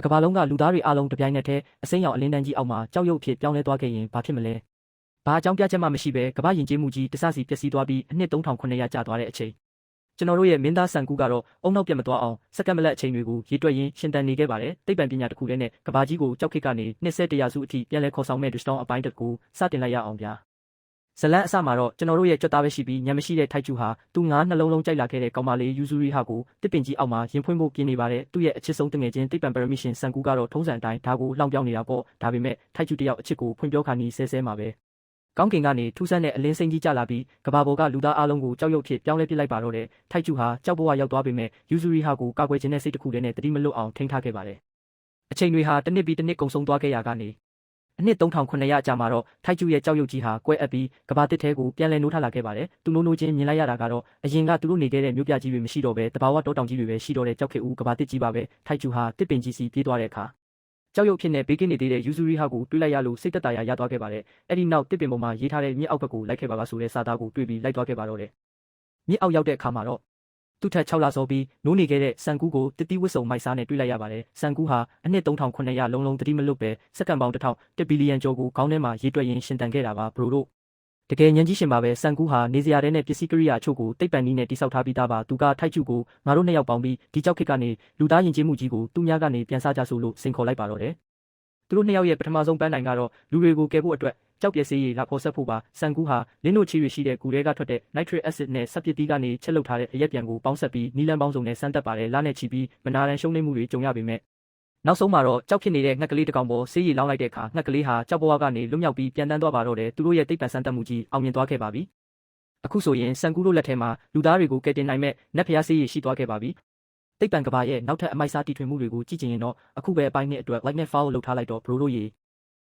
ကဘာလုံးကလူသားတွေအားလုံးတပြိုင်နက်တည်းအစိမ်းရောင်အလင်းတန်းကြီးအောက်မှာကြောက်ရွံ့ဖြစ်ပြောင်းလဲသွားခဲ့ရင်ဘာဖြစ်မလဲ။ဘာအကြောင်းပြချက်မှမရှိဘဲကမ္ဘာယဉ်ကျေးမှုကြီးတစစီပျက်စီးသွားပြီးအနှစ်3900ကြာသွားတဲ့အချိန်ကျွန်တော်တို့ရဲ့မင်းသားဆန်ကူကတော့အုံနောက်ပြတ်မသွားအောင်စက္ကန့်မလက်အချိန်တွေကိုရေတွက်ရင်းရှင်သန်နေခဲ့ပါတယ်။သိပ္ပံပညာတစ်ခုတည်းနဲ့ကဘာကြီးကိုကြောက်ခေတ်ကနေနှစ်ဆ100စုအထိပြန်လဲခေါ်ဆောင်မဲ့ဒွစတောင်းအပိုင်းတစ်ခုစတင်လိုက်ရအောင်ဗျာ။ဇလန်းအစမှာတော့ကျွန်တော်တို့ရဲ့ကြွက်သားပဲရှိပြီးညံမရှိတဲ့ထိုက်ကျူဟာသူငါးနှလုံးလုံးကြိုက်လာခဲ့တဲ့ကောင်မလေးယူဇူရီဟာကိုတစ်ပင်ကြီးအောက်မှာရင်ဖွင့်ဖို့ပြင်နေပါတယ်။သူ့ရဲ့အချစ်ဆုံးတငယ်ချင်းသိပ္ပံပရမီရှင်ဆန်ကူကတော့ထုံးစံအတိုင်းဒါကိုလှောင်ပြောင်းနေတာပေါ့။ဒါပေမဲ့ထိုက်ကျူတယောက်အချစ်ကိုဖွင့်ပြောခါနီးဆဲဆဲမှာပဲ။ကောင်းကင်ကနေထူးဆန်းတဲ့အလင်းစိမ့်ကြီးကျလာပြီးကဘာပေါ်ကလူသားအလုံးကိုကြောက်ရွံ့ဖြစ်ပြောင်းလဲပစ်လိုက်ပါတော့တယ်။ထိုက်ကျူဟာကြောက်ဘဝရောက်သွားပေမဲ့ယူဇူရီဟာကိုကာကွယ်ခြင်းနဲ့စိတ်တစ်ခုတည်းနဲ့တတိမလွတ်အောင်ထိန်းထားခဲ့ပါတယ်။အချိန်တွေဟာတစ်နှစ်ပြီးတစ်နှစ်ကုန်ဆုံးသွားခဲ့ရာကနေအနှစ်3900ကြာမှာတော့ထိုက်ကျူရဲ့ကြောက်ရွံ့ကြီးဟာကွဲအပ်ပြီးကဘာတစ်ထဲကိုပြန်လဲနိုးထလာခဲ့ပါတယ်။သူနိုးချင်းမြင်လိုက်ရတာကတော့အရင်ကသူတို့နေခဲ့တဲ့မြို့ပြကြီးတွေမရှိတော့ဘဲတဘာဝတောတောင်ကြီးတွေပဲရှိတော့တဲ့ကြောက်ခေဦးကဘာတစ်ကြီးပါပဲ။ထိုက်ကျူဟာတစ်ပင်ကြီးစီပြေးသွားတဲ့အခါကြောက်ရွံ့ဖြစ်နေဘေးကင်းနေသေးတဲ့ယူဇူရီဟာကိုတွေးလိုက်ရလို့စိတ်သက်သာရာရသွားခဲ့ပါတယ်။အဲ့ဒီနောက်တစ်ပင်ပေါ်မှာရေးထားတဲ့မြစ်အောက်ဘက်ကိုလိုက်ခဲ့ပါကဆိုတဲ့စာသားကိုတွေ့ပြီးလိုက်သွားခဲ့ပါတော့တယ်။မြစ်အောက်ရောက်တဲ့အခါမှာတော့သူ့ထက်6လစောပြီးနိုးနေခဲ့တဲ့ဆန်ကူးကိုတတိဝစ်စုံမိုက်စားနဲ့တွေ့လိုက်ရပါတယ်။ဆန်ကူးဟာအနှစ်3900လုံးလုံးတတိမလွတ်ပဲစက္ကန့်ပေါင်း1000ဘီလီယံကျော်ကိုခေါင်းထဲမှာရေးတွက်ရင်းရှင်သန်ခဲ့တာပါဘရိုတို့တကယ်ညံကြီးရှင်ပါပဲဆန်ကူးဟာနေစရာတဲနဲ့ပစ္စည်းကိရိယာအချို့ကိုတိတ်ပန်နီးနဲ့တိစောက်ထားပြီးသားပါသူကထိုက်ကျူကိုငါတို့နှစ်ယောက်ပေါင်းပြီးဒီကြောက်ခစ်ကနေလူသားယဉ်ကျေးမှုကြီးကိုသူများကနေပြန်စားကြဆိုလို့စိန်ခေါ်လိုက်ပါတော့တယ်သူတို့နှစ်ယောက်ရဲ့ပထမဆုံးပန်းတိုင်ကတော့လူတွေကိုကယ်ဖို့အတွက်ကြောက်ပြက်စေးရည်လာဖော်ဆက်ဖို့ပါဆန်ကူးဟာလင်းတို့ချီရရှိတဲ့ဂူထဲကထွက်တဲ့ nitric acid နဲ့ဆပ်ပစ်တီးကနေချက်လုပ်ထားတဲ့အရက်ပြန်ကိုပေါင်းဆက်ပြီးနီလန်ပေါင်းစုံနဲ့စမ်းတက်ပါတယ်လာနဲ့ချီပြီးမနာရန်ရှုံးနေမှုတွေကြုံရပေမဲ့နောက်ဆုံးမှာတော့ကြောက်ဖြစ်နေတဲ့ငှက်ကလေးတစ်ကောင်ပေါ်ဆေးရည်လောင်းလိုက်တဲ့အခါငှက်ကလေးဟာကြောက်ဘဝကနေလွတ်မြောက်ပြီးပြန်တန်းသွားပါတော့တယ်သူတို့ရဲ့တိတ်ပံစမ်းတက်မှုကြီးအောင်မြင်သွားခဲ့ပါပြီအခုဆိုရင်ဆန်ကူးတို့လက်ထဲမှာလူသားတွေကိုကယ်တင်နိုင်မဲ့နက်ဖျားဆေးရည်ရှိသွားခဲ့ပါပြီတိတ်ပံကဘာရဲ့နောက်ထပ်အမိုက်စားတီထွင်မှုတွေကိုကြည့်ချင်ရင်တော့အခုပဲအပိုင်းနှစ်အတွက် like နဲ့ follow လုပ်ထားလိုက်တော့ bro တို့ရေ